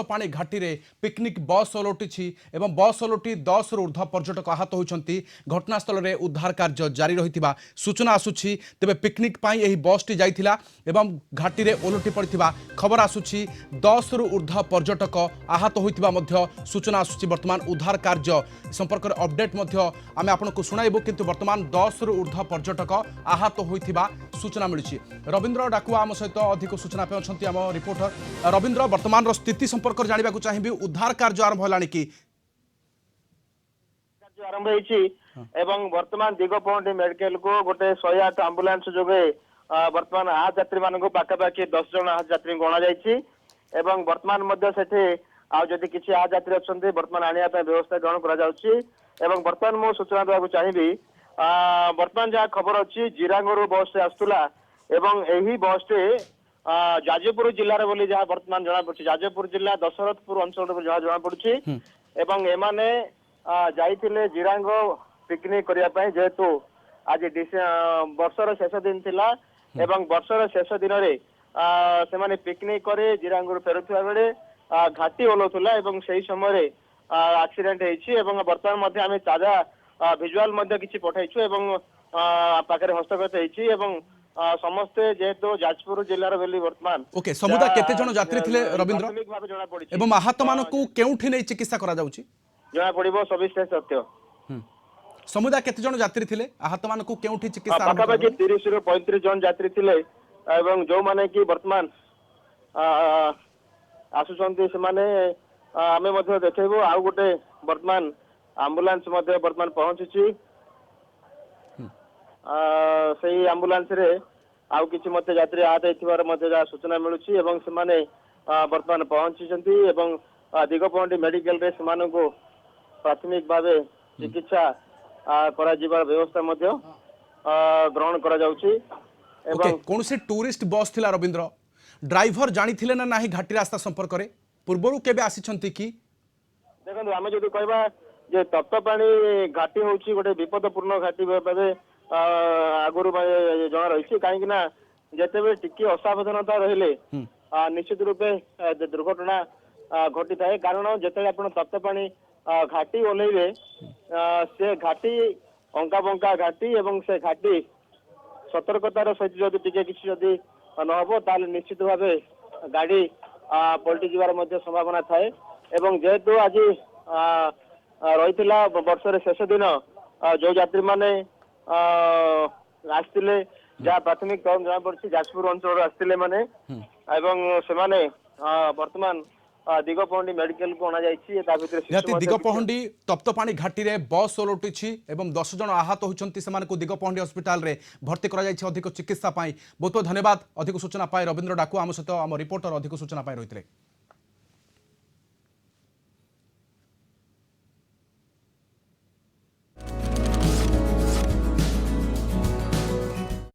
तप्तपाणी घाटी रे पिकनिक बस ओलटि एवं बस ओलटि 10 रु ऊर्ध्व पर्यटक आहत होती। घटनास्थल में उद्धार कार्य जारी रही सूचना आसूची। तेबे पिकनिक पाई एही बसटी जाइथिला एवं घाटी रे ओलटि पड़िथिबा खबर आसूची। 10 रु ऊर्ध्व पर्यटक आहत होइथिबा मध्य सूचना आसूची। वर्तमान उद्धार कार्य संपर्क में अपडेट आमे आपनको सुनाइबो, किंतु वर्तमान 10 रु ऊर्ध्व पर्यटक आहत होइथिबा सूचना मिली। रविंद्र डाकुआ आम सहित अधिक सूचना पे अच्छा आम रिपोर्टर। रविंद्र, वर्तमान स्थिति संपर्क जानवा चाहिए, उद्धार कार्य आरंभ है कि आरंभ एवं वर्तमान दिगपहंडी मेडिकल को गोटे 108 आंबुलांस जोगे वर्तमान आहत यात्री मान पाखापाखि 10 जन आहत यात्री गणा एवं वर्तमान सेठी आदि किसी आहत यात्री अच्छा वर्तमान आने व्यवस्था ग्रहण कर वर्तमान मु सूचना देवाक चाहिए। वर्तमान जहाँ खबर अच्छी जिरांगरू बस से आसुला एवं यही बस टे जाजपुर जिलार बोली जहाँ वर्तमान जना पड़ी जाजपुर जिला दशरथपुर अंचल जहाँ जना पड़ी एवं एमाने जाइथिले जिरांग पिकनिक करने जेहेतु आज वर्षर शेष दिन थिला एवं वर्षर शेष दिन रे से माने पिकनिक करे जिरांगरू फेरुथिबा बेले घाटी ओलौथुला एवं सही समय एक्सीडेंट हेछि एवं वर्तमान मध्ये आमे ताजा विजुअल मध्ये किछि पठाइछु एवं पाखरे हस्तगत हेछि एवं समस्ते जेहेतु जाजपुर जिलार बेली वर्तमान ओके समुदाय केते जण यात्री थिले रविंद्र एवं आहत मानकु केउठी नै चिकित्सा करा जाउछि जना पड़िबो सविशेष सत्य। समुदाय केते जण यात्री थिले आहत मानकु केउठी चिकित्सा पाखापाखि 30 रु 35 जन यात्री थिले एवं जो माने कि वर्तमान आसुचंती से माने आमे मध्ये देखैबो आउ गोटे वर्तमान एम्बुलेंस मध्ये वर्तमान पहुंची सही एम्बुलेंस रे आउ किछि मते यात्री आहत हेथिबार मध्ये जा सूचना मिलुछि एवं से माने वर्तमान पहुंचीचंती एवं दिगपहंडी मेडिकल रे समानको प्राथमिक भावे चिकित्सा करा जिबार व्यवस्था मध्ये ग्रहण करा जाउछि। एवं कोन से टूरिस्ट बस थिला रविंद्र ड्राइवर जानी थिले ना नाही घाटी रास्ता संपर्क रे पूर्वरु केबे आसीचंती कि देखंतु आमे जदि कहबा जे तप्तपाणी घाटी होउछि गोटे विपदपूर्ण घाटी भाबे आगुरु जना रही कहीं जिते टिके असावधानता रहिले निश्चित रूपे दुर्घटना घटी थाए। कारण जिते आप तप्तपाणी घाटी ओल्लैबे से घाटी अंका बंका घाटी एवं से घाटी सतर्कतार सहित जदि टिके किसी जदि नहबो ताले निश्चित भावे गाड़ी पलटि जिबार मध्य संभावना थाए एवं जेहेतु आज रही वर्षर शेष दिन जो यात्री माने आसतिले जहाँ प्राथमिक तौर जना पड़ी जाजपुर अंचल आसतिले माने एवं से माने वर्तमान दिगपहंडी मेडिकल को अना जाइछि। ता भितर दिगपहंडी तप्तपाणी घाटी रे बस ओलटि एवं 10 जन आहत होइछंती सेमानकु दिगपहंडी हॉस्पिटल रे भर्ती करा जाइछि अधिक चिकित्सा पाई। बहुत बहुत धन्यवाद अधिक सूचना पाई रविंद्र डाकू आम सहित आम रिपोर्टर अधिक सूचना पाई रहितले।